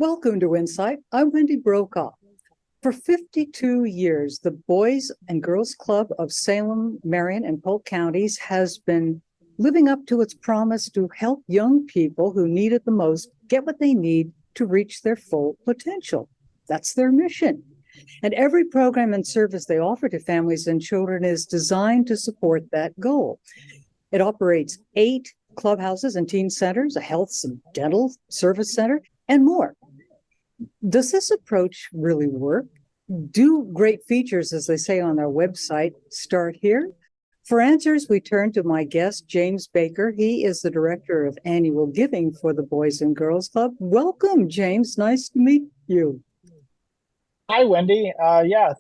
Welcome to InSight. I'm Wendy Brokaw. For 52 years, the Boys and Girls Club of Salem, Marion, and Polk Counties has been living up to its promise to help young people who need it the most get what they need to reach their full potential. That's their mission. And every program and service they offer to families and children is designed to support that goal. It operates 8 clubhouses and teen centers, a health and dental service center, and more. Does this approach really work? Do great features, as they say on their website, start here? For answers, we turn to my guest, James Baker. He is the Director of Annual Giving for the Boys and Girls Club. Welcome, James. Nice to meet you. Hi, Wendy.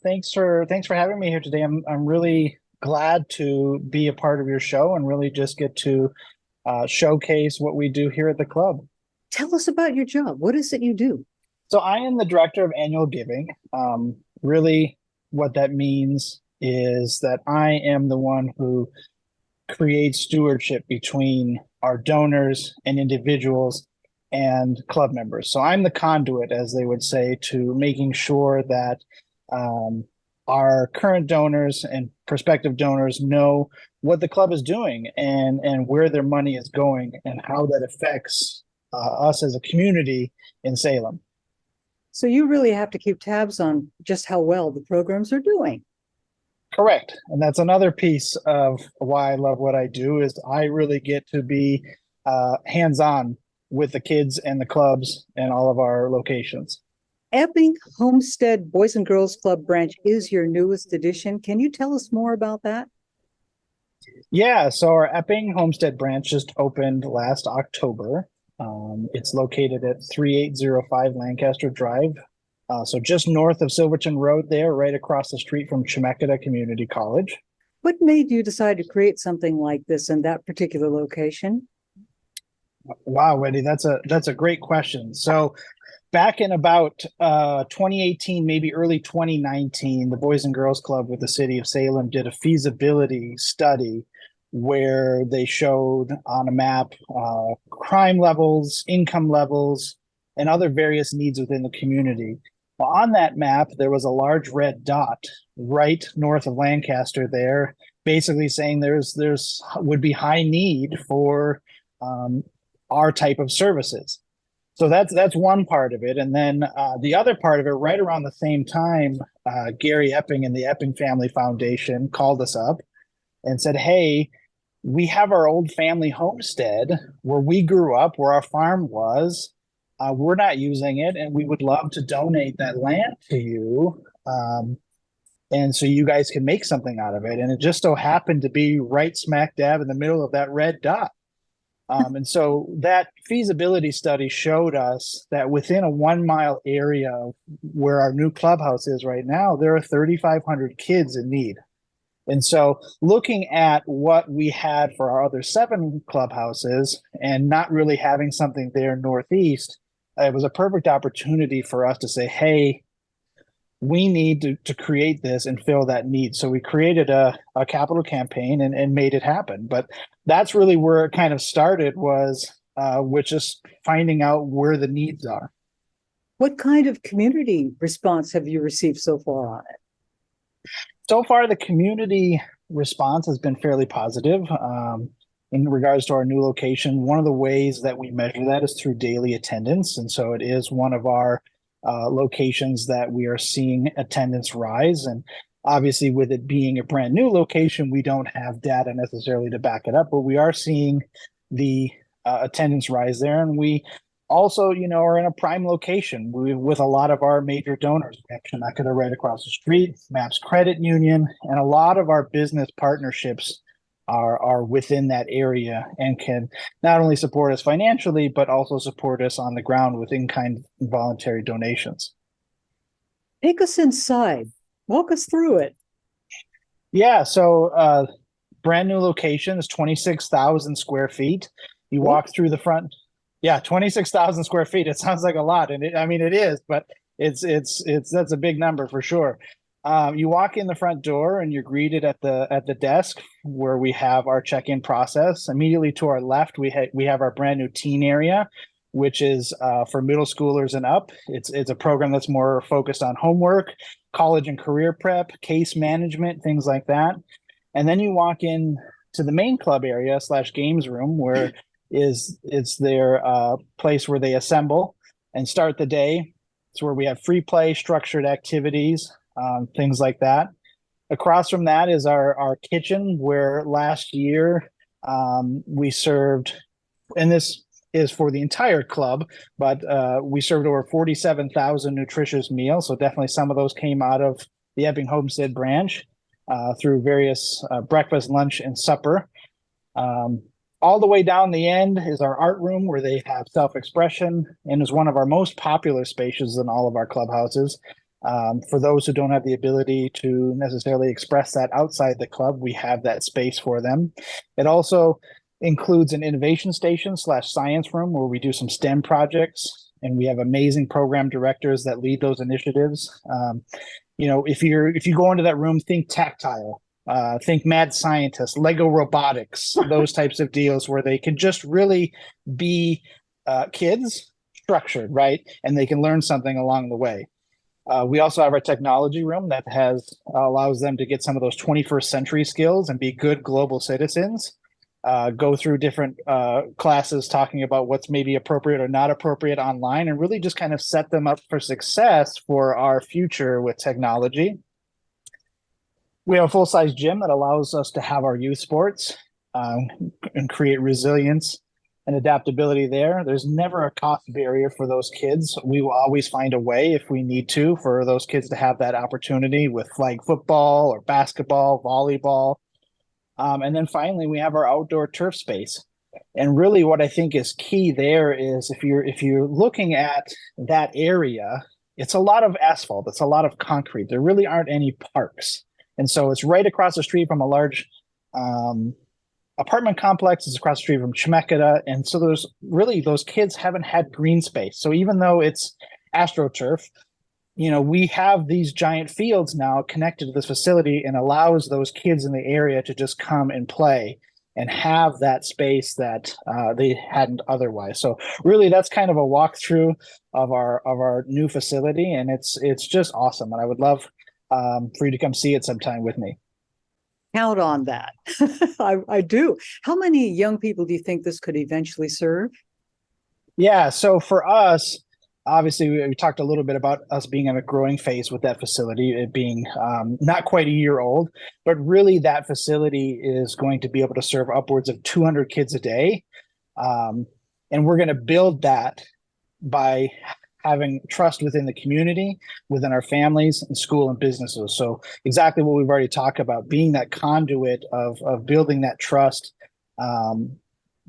Thanks for having me here today. I'm really glad to be a part of your show and really just get to showcase what we do here at the club. Tell us about your job. What is it you do? So I am the Director of Annual Giving. Really, what that means is that I am the one who creates stewardship between our donors and individuals and club members. So I'm the conduit, as they would say, to making sure that our current donors and prospective donors know what the club is doing and where their money is going and how that affects us as a community in Salem. So you really have to keep tabs on just how well the programs are doing. Correct. And that's another piece of why I love what I do is I really get to be hands-on with the kids and the clubs and all of our locations. Epping Homestead Boys and Girls Club branch is your newest addition. Can you tell us more about that? Yeah, so our Epping Homestead branch just opened last October. It's located at 3805 Lancaster Drive. So just north of Silverton Road there, right across the street from Chemeketa Community College. What made you decide to create something like this in that particular location? Wow, Wendy, that's a great question. So back in about 2018, maybe early 2019, the Boys and Girls Club with the city of Salem did a feasibility study where they showed on a map crime levels, income levels, and other various needs within the community. Well, on that map, there was a large red dot right north of Lancaster there, basically saying there's would be high need for our type of services. So that's one part of it. And then the other part of it, right around the same time, Gary Epping and the Epping Family Foundation called us up and said, hey, we have our old family homestead where we grew up, where our farm was. We're not using it, and we would love to donate that land to you. And so you guys can make something out of it. And it just so happened to be right smack dab in the middle of that red dot. And so that feasibility study showed us that within a 1-mile area where our new clubhouse is right now, there are 3,500 kids in need. And so looking at what we had for our other 7 clubhouses and not really having something there northeast, it was a perfect opportunity for us to say, hey, we need to create this and fill that need. So we created a capital campaign and made it happen. But that's really where it kind of started was with just finding out where the needs are. What kind of community response have you received so far on it? So far, the community response has been fairly positive in regards to our new location. One of the ways that we measure that is through daily attendance. And so it is one of our locations that we are seeing attendance rise. And obviously, with it being a brand new location, we don't have data necessarily to back it up, but we are seeing the attendance rise there. And we also, are in a prime location with a lot of our major donors. We have Chemeketa right across the street, MAPS Credit Union, and a lot of our business partnerships are within that area and can not only support us financially, but also support us on the ground with in-kind voluntary donations. Take us inside. Walk us through it. Yeah, so brand new location is 26,000 square feet. You walk through the front. Yeah, 26,000 square feet. It sounds like a lot, and it is, but it's that's a big number for sure. You walk in the front door and you're greeted at the desk where we have our check-in process. Immediately to our left, we have our brand new teen area which is for middle schoolers and up. It's a program that's more focused on homework, college and career prep, case management, things like that. And then you walk in to the main club area / games room, where it's their place where they assemble and start the day. It's where we have free play, structured activities, things like that. Across from that is our kitchen, where last year we served, and this is for the entire club, but we served over 47,000 nutritious meals. So definitely some of those came out of the Epping Homestead branch through various breakfast, lunch, and supper. All the way down the end is our art room, where they have self-expression, and is one of our most popular spaces in all of our clubhouses. For those who don't have the ability to necessarily express that outside the club, we have that space for them. It also includes an innovation station / science room, where we do some STEM projects, and we have amazing program directors that lead those initiatives. If you go into that room, think tactile, think mad scientist, Lego robotics, those types of deals, where they can just really be kids, structured, right? And they can learn something along the way. We also have our technology room that allows them to get some of those 21st century skills and be good global citizens. Go through different classes talking about what's maybe appropriate or not appropriate online, and really just kind of set them up for success for our future with technology. We have a full-size gym that allows us to have our youth sports and create resilience and adaptability there. There's never a cost barrier for those kids. We will always find a way, if we need to, for those kids to have that opportunity with flag football or basketball, volleyball. And then finally, we have our outdoor turf space. And really what I think is key there is if you're looking at that area, it's a lot of asphalt, it's a lot of concrete. There really aren't any parks. And so it's right across the street from a large apartment complex. It's across the street from Chemeketa. And so those kids haven't had green space. So even though it's AstroTurf, we have these giant fields now connected to this facility, and allows those kids in the area to just come and play and have that space that they hadn't otherwise. So really, that's kind of a walkthrough of our new facility, and it's just awesome. And I would love for you to come see it sometime with me. Count on that. I do. How many young people do you think this could eventually serve? Yeah, so for us, obviously, we talked a little bit about us being in a growing phase with that facility, it being not quite a year old, but really that facility is going to be able to serve upwards of 200 kids a day. And we're going to build that by having trust within the community, within our families, and school and businesses. So exactly what we've already talked about, being that conduit of building that trust,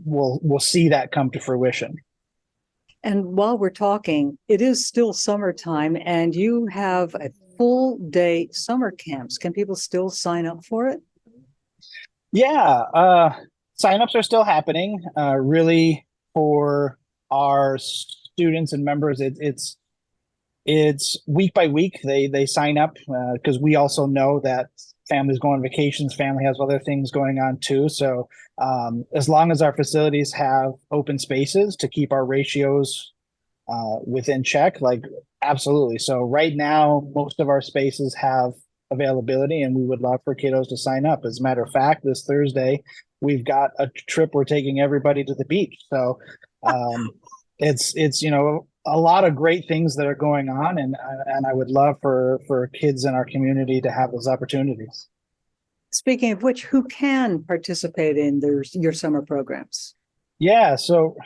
we'll see that come to fruition. And while we're talking, it is still summertime, and you have a full day summer camps. Can people still sign up for it? Yeah, signups are still happening. Really, for our students and members, it's week by week. They sign up because we also know that families go on vacations, family has other things going on too. So as long as our facilities have open spaces to keep our ratios within check, like absolutely. So right now, most of our spaces have availability, and we would love for kiddos to sign up. As a matter of fact, this Thursday, we've got a trip. We're taking everybody to the beach. So it's a lot of great things that are going on, and I would love for kids in our community to have those opportunities. Speaking of which, who can participate in your summer programs? Yeah, so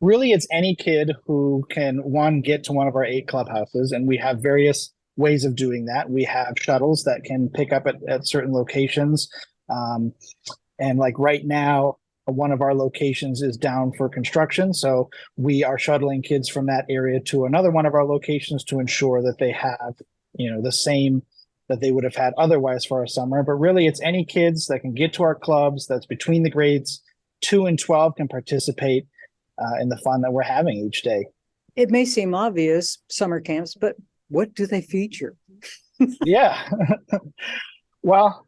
really it's any kid who can, get to one of our 8 clubhouses, and we have various ways of doing that. We have shuttles that can pick up at certain locations. And like right now, one of our locations is down for construction. So we are shuttling kids from that area to another one of our locations to ensure that they have, the same that they would have had otherwise for our summer. But really it's any kids that can get to our clubs that's between the grades 2 and 12 can participate in the fun that we're having each day. It may seem obvious, summer camps, but what do they feature? Yeah. Well,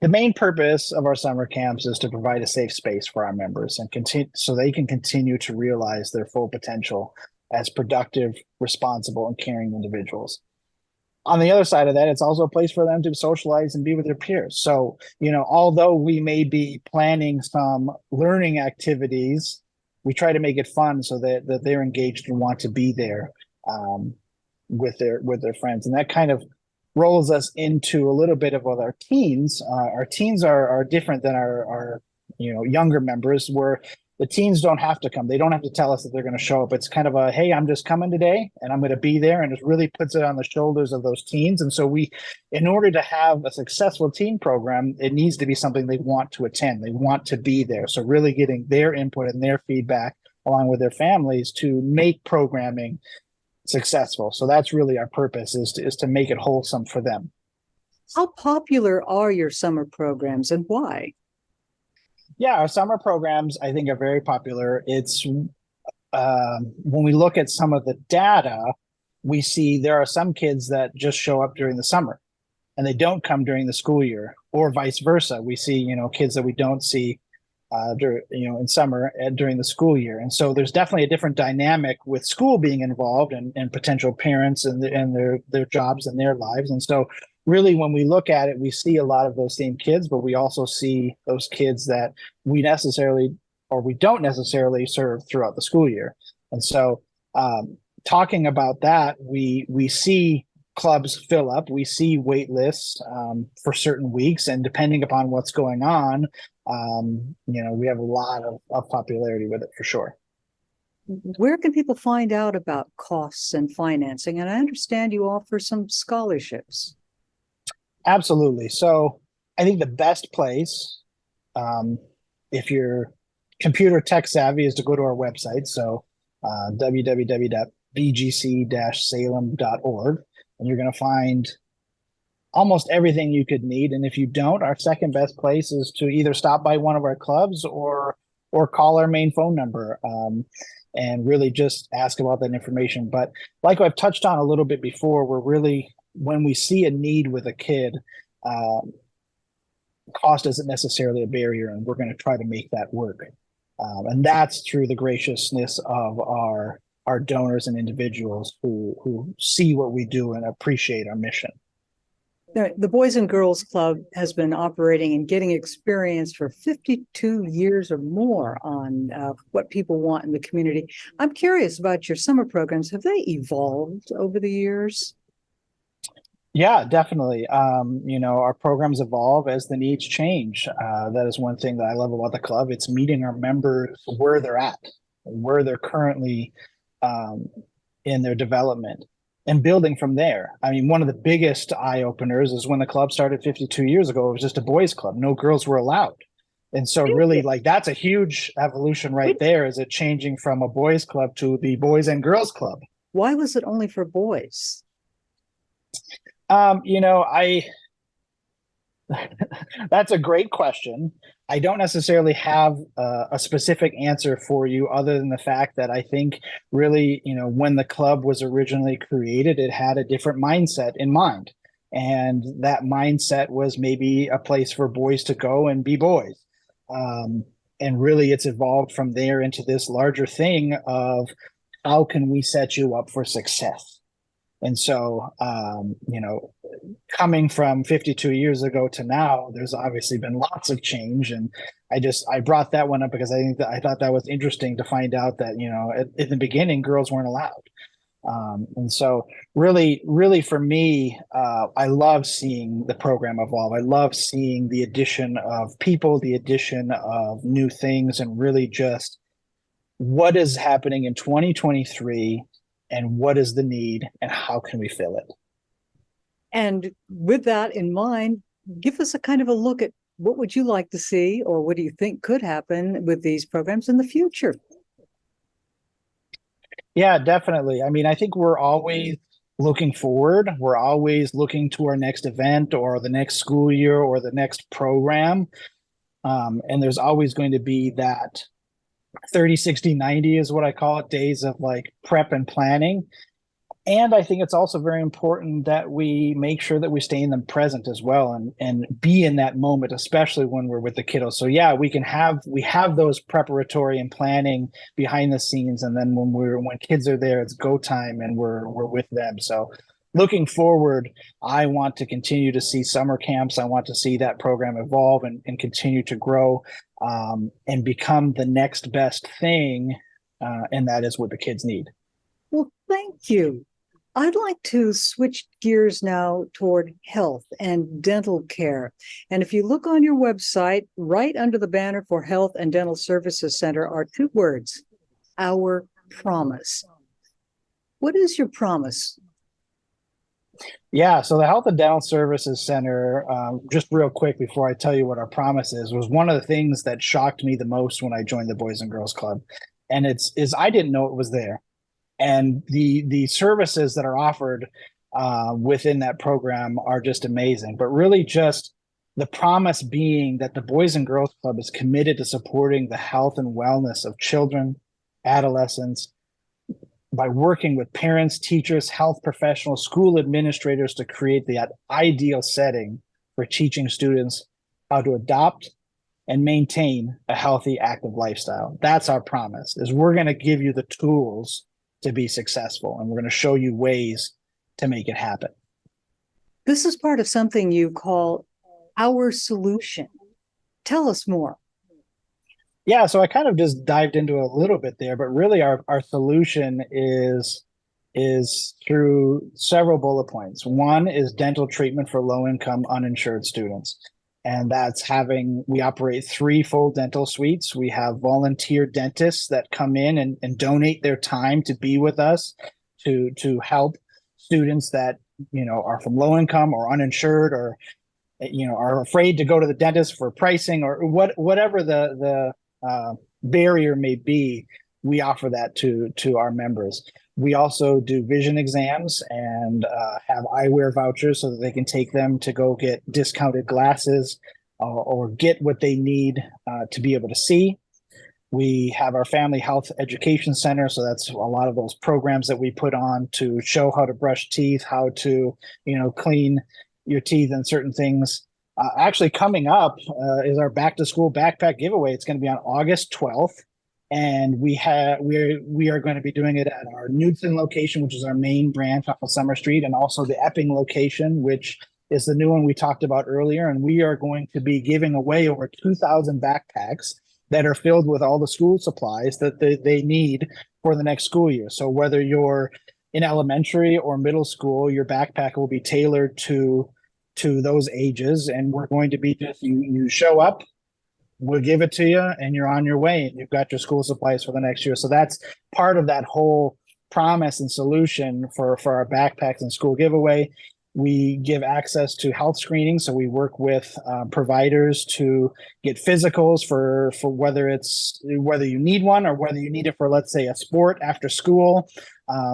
The main purpose of our summer camps is to provide a safe space for our members and continue so they can continue to realize their full potential as productive, responsible, and caring individuals. On the other side of that, it's also a place for them to socialize and be with their peers. So, although we may be planning some learning activities, we try to make it fun so that they're engaged and want to be there with their friends. And that kind of rolls us into a little bit of what our teens. Our teens are different than our younger members, where the teens don't have to come. They don't have to tell us that they're going to show up. It's kind of a, hey, I'm just coming today and I'm going to be there. And it really puts it on the shoulders of those teens. And so in order to have a successful teen program, it needs to be something they want to attend. They want to be there. So really getting their input and their feedback along with their families to make programming successful. So that's really our purpose, is to make it wholesome for them. How popular are your summer programs and why? Yeah, our summer programs, I think, are very popular. It's when we look at some of the data, we see there are some kids that just show up during the summer and they don't come during the school year, or vice versa. We see, kids that we don't see in summer and during the school year. And so there's definitely a different dynamic with school being involved and potential parents and their jobs and their lives. And so really, when we look at it, we see a lot of those same kids, but we also see those kids that we don't necessarily serve throughout the school year. And so talking about that, we see clubs fill up. We see wait lists for certain weeks, and depending upon what's going on, we have a lot of popularity with it for sure. Where can people find out about costs and financing? And I understand you offer some scholarships. Absolutely. So I think the best place, if you're computer tech savvy, is to go to our website. So www.bgc-salem.org, and you're going to find almost everything you could need. And if you don't, our second best place is to either stop by one of our clubs or call our main phone number and really just ask about that information. But like I've touched on a little bit before, when we see a need with a kid, cost isn't necessarily a barrier, and we're going to try to make that work. And that's through the graciousness of our donors and individuals who see what we do and appreciate our mission. The Boys and Girls Club has been operating and getting experience for 52 years or more on what people want in the community. I'm curious about your summer programs. Have they evolved over the years? Yeah, definitely. Our programs evolve as the needs change. That is one thing that I love about the club. It's meeting our members where they're at, where they're currently in their development, and building from there. I mean, one of the biggest eye openers is when the club started 52 years ago. It was just a boys club. No girls were allowed. And so really, that's a huge evolution right there. Is it changing from a boys club to the Boys and Girls Club? Why was it only for boys? That's a great question. I don't necessarily have a specific answer for you, other than the fact that I think really, when the club was originally created, it had a different mindset in mind. And that mindset was maybe a place for boys to go and be boys. And really, it's evolved from there into this larger thing of how can we set you up for success? And so, coming from 52 years ago to now, there's obviously been lots of change. And I brought that one up because I thought that was interesting to find out that, in the beginning, girls weren't allowed. And so really for me, I love seeing the program evolve. I love seeing the addition of people, the addition of new things, and really just what is happening in 2023 and what is the need and how can we fill it? And with that in mind, give us a kind of a look at what would you like to see, or what do you think could happen with these programs in the future? Yeah, definitely. I mean, I think we're always looking forward. We're always looking to our next event or the next school year or the next program. And there's always going to be that 30, 60, 90 is what I call it, days of like prep and planning. And I think it's also very important that we make sure that we stay in the present as well, and be in that moment, especially when we're with the kiddos. So yeah, we have those preparatory and planning behind the scenes, and then when kids are there, it's go time and we're with them. So looking forward, I want to continue to see summer camps. I want to see that program evolve and continue to grow, and become the next best thing, and that is what the kids need. Well, thank you. I'd like to switch gears now toward health and dental care. And if you look on your website, right under the banner for Health and Dental Services Center are two words: our promise. What is your promise? Yeah, so the Health and Dental Services Center, just real quick before I tell you what our promise is, was one of the things that shocked me the most when I joined the Boys and Girls Club. And is I didn't know it was there. And the services that are offered within that program are just amazing. But really, just the promise being that the Boys and Girls Club is committed to supporting the health and wellness of children, adolescents, by working with parents, teachers, health professionals, school administrators to create the ideal setting for teaching students how to adopt and maintain a healthy, active lifestyle. That's our promise, is we're going to give you the tools to be successful, and we're going to show you ways to make it happen. This is part of something you call our solution. Tell us more. Yeah, so I kind of just dived into a little bit there, but really our solution is through several bullet points. One is dental treatment for low-income uninsured students. And that's we operate 3 full dental suites. We have volunteer dentists that come in and donate their time to be with us to help students that, are from low income or uninsured, or, are afraid to go to the dentist for pricing, or whatever the barrier may be. We offer that to our members. We also do vision exams and have eyewear vouchers so that they can take them to go get discounted glasses or get what they need to be able to see. We have our family health education center. So that's a lot of those programs that we put on to show how to brush teeth, how to, clean your teeth and certain things. Actually coming up is our back to school backpack giveaway. It's going to be on August 12th. And we are going to be doing it at our Knudsen location, which is our main branch off of Summer Street, and also the Epping location, which is the new one we talked about earlier. And we are going to be giving away over 2,000 backpacks that are filled with all the school supplies that they need for the next school year. So whether you're in elementary or middle school, your backpack will be tailored to those ages. And we're going to be just, you show up, we'll give it to you, and you're on your way, and you've got your school supplies for the next year. So that's part of that whole promise and solution for our backpacks and school giveaway. We give access to health screening. So we work with providers to get physicals for whether you need one or whether you need it for, let's say, a sport after school,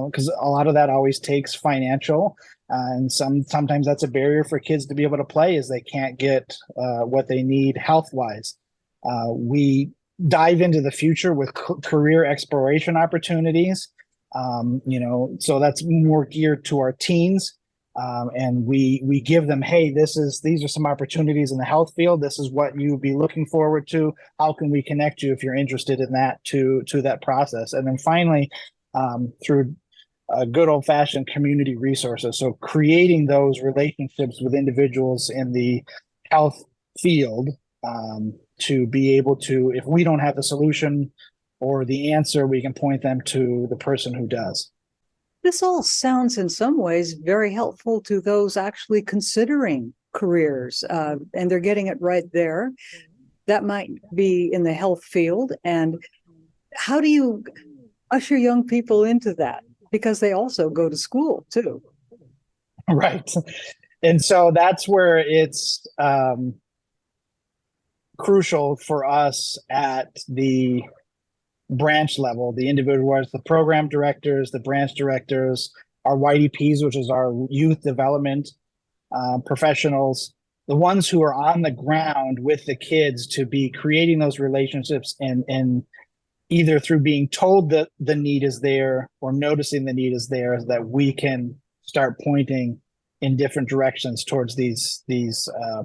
because a lot of that always takes financial. And sometimes that's a barrier for kids to be able to play, is they can't get what they need health-wise. We dive into the future with career exploration opportunities. So that's more geared to our teens. And we give them, hey, these are some opportunities in the health field. This is what you'd be looking forward to. How can we connect you if you're interested in that to that process? And then finally, through good old fashioned community resources. So creating those relationships with individuals in the health field, to be able to, if we don't have the solution or the answer, we can point them to the person who does. This all sounds in some ways very helpful to those actually considering careers, and they're getting it right there. That might be in the health field. And how do you usher young people into that? Because they also go to school too. Right. And so that's where it's crucial for us at the branch level, the individuals, the program directors, the branch directors, our YDPs, which is our youth development professionals, the ones who are on the ground with the kids, to be creating those relationships and either through being told that the need is there or noticing the need is there, is that we can start pointing in different directions towards these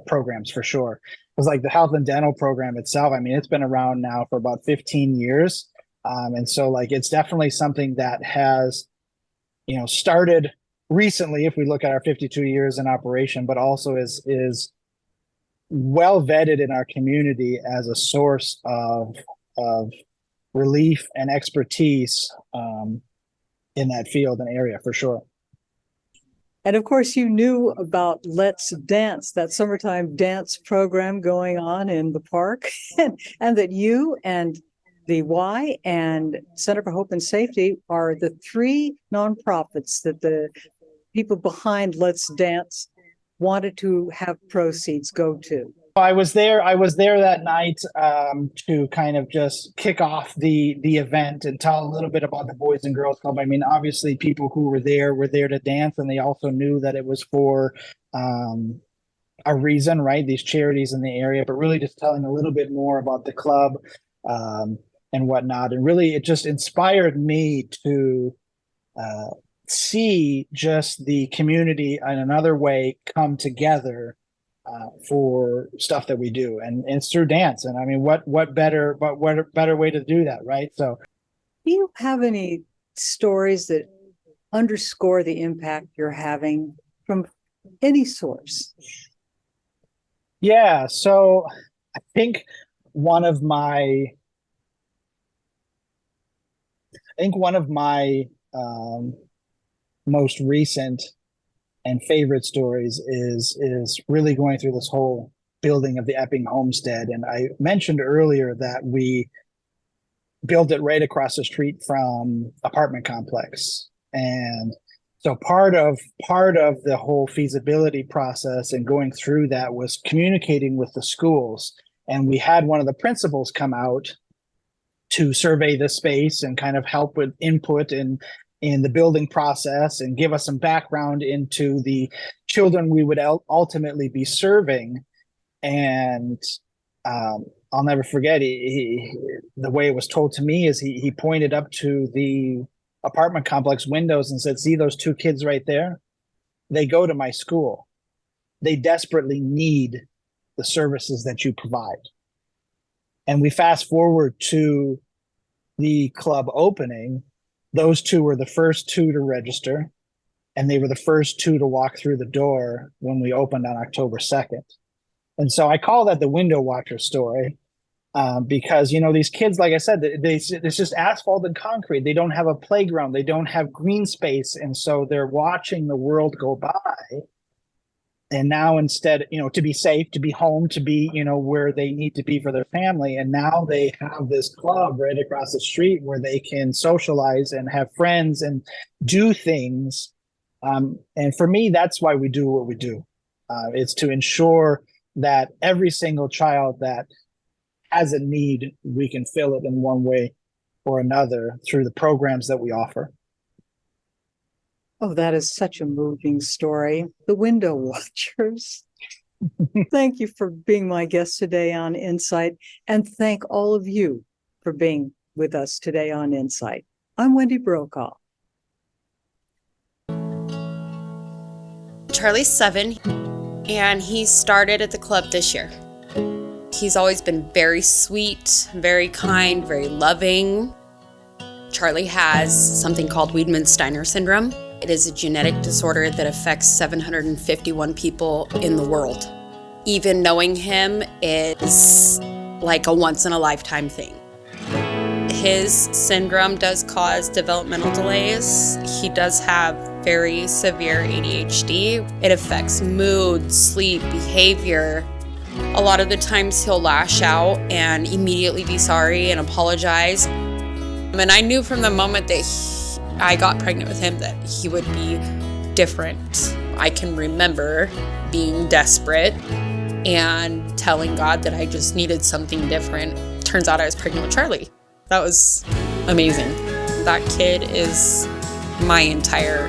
programs for sure. Because like the health and dental program itself, I mean, it's been around now for about 15 years. And so like it's definitely something that has, started recently if we look at our 52 years in operation, but also is well vetted in our community as a source of relief and expertise in that field and area for sure. And of course, you knew about Let's Dance, that summertime dance program going on in the park, and that you and the Y and Center for Hope and Safety are the three nonprofits that the people behind Let's Dance wanted to have proceeds go to. I was there that night to kind of just kick off the event and tell a little bit about the Boys and Girls Club. I mean, obviously people who were there to dance, and they also knew that it was for a reason, right? These charities in the area, but really just telling a little bit more about the club and whatnot. And really it just inspired me to see just the community in another way come together for stuff that we do, and it's through dance. And I mean, what better way to do that, right? So, do you have any stories that underscore the impact you're having from any source? Yeah, so I think one of my most recent and favorite stories is really going through this whole building of the Epping Homestead. And I mentioned earlier that we built it right across the street from apartment complex. And so part of the whole feasibility process and going through that was communicating with the schools. And we had one of the principals come out to survey the space and kind of help with input in the building process and give us some background into the children we would ultimately be serving. And I'll never forget, the way it was told to me is he pointed up to the apartment complex windows and said, "See those two kids right there? They go to my school. They desperately need the services that you provide." And we fast forward to the club opening. Those two were the first two to register, and they were the first two to walk through the door when we opened on October 2nd. And so I call that the window watcher story because, these kids, like I said, it's just asphalt and concrete. They don't have a playground. They don't have green space. And so they're watching the world go by. And now instead, to be safe, to be home, to be, where they need to be for their family. And now they have this club right across the street where they can socialize and have friends and do things. And for me, that's why we do what we do. It's to ensure that every single child that has a need, we can fill it in one way or another through the programs that we offer. Oh, that is such a moving story. The window watchers. Thank you for being my guest today on InSight, and thank all of you for being with us today on InSight. I'm Wendy Brokaw. Charlie's 7, and he started at the club this year. He's always been very sweet, very kind, very loving. Charlie has something called Wiedemann-Steiner syndrome. It is a genetic disorder that affects 751 people in the world. Even knowing him is like a once-in-a-lifetime thing. His syndrome does cause developmental delays. He does have very severe ADHD. It affects mood, sleep, behavior. A lot of the times he'll lash out and immediately be sorry and apologize. And I knew from the moment that I got pregnant with him that he would be different. I can remember being desperate and telling God that I just needed something different. Turns out I was pregnant with Charlie. That was amazing. That kid is my entire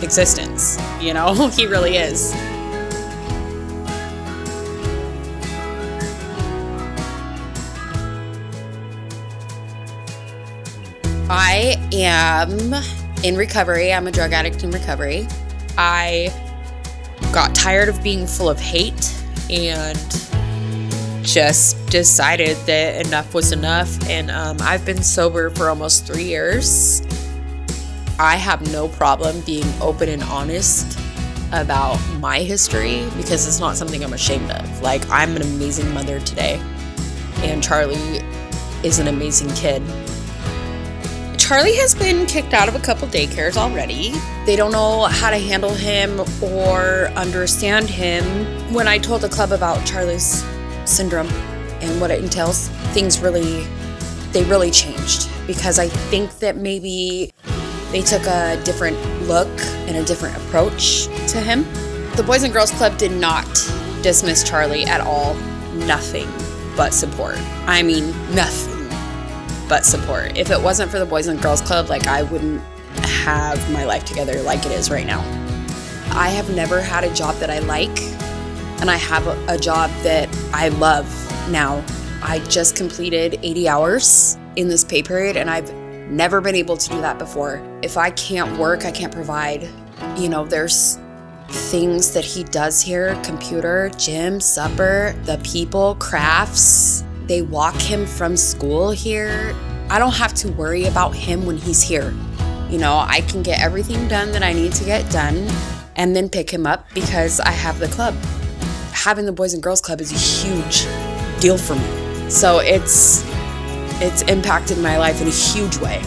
existence, he really is. I am in recovery. I'm a drug addict in recovery. I got tired of being full of hate and just decided that enough was enough. And I've been sober for almost 3 years. I have no problem being open and honest about my history because it's not something I'm ashamed of. Like, I'm an amazing mother today, and Charlie is an amazing kid. Charlie has been kicked out of a couple daycares already. They don't know how to handle him or understand him. When I told the club about Charlie's syndrome and what it entails, they really changed, because I think that maybe they took a different look and a different approach to him. The Boys and Girls Club did not dismiss Charlie at all. Nothing but support. I mean, nothing but support. If it wasn't for the Boys and Girls Club, like, I wouldn't have my life together like it is right now. I have never had a job that I like, and I have a job that I love now. I just completed 80 hours in this pay period, and I've never been able to do that before. If I can't work, I can't provide. You know, there's things that he does here: computer, gym, supper, the people, crafts. They walk him from school here. I don't have to worry about him when he's here. You know, I can get everything done that I need to get done and then pick him up because I have the club. Having the Boys and Girls Club is a huge deal for me. So it's impacted my life in a huge way.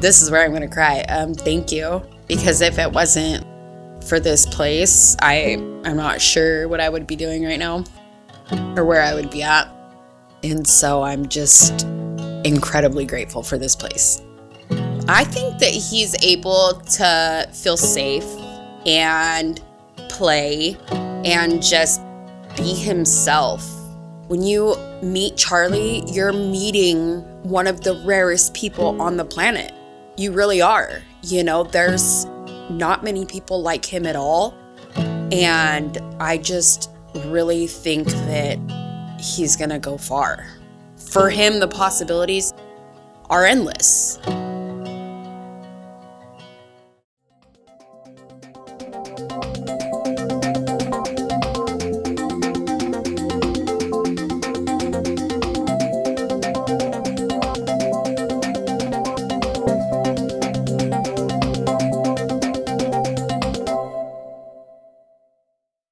This is where I'm gonna cry. Thank you. Because if it wasn't for this place, I'm not sure what I would be doing right now or where I would be at. And so I'm just incredibly grateful for this place. I think that he's able to feel safe and play and just be himself. When you meet Charlie, you're meeting one of the rarest people on the planet. You really are. You know, there's not many people like him at all. And I just really think that he's gonna go far. For him, the possibilities are endless.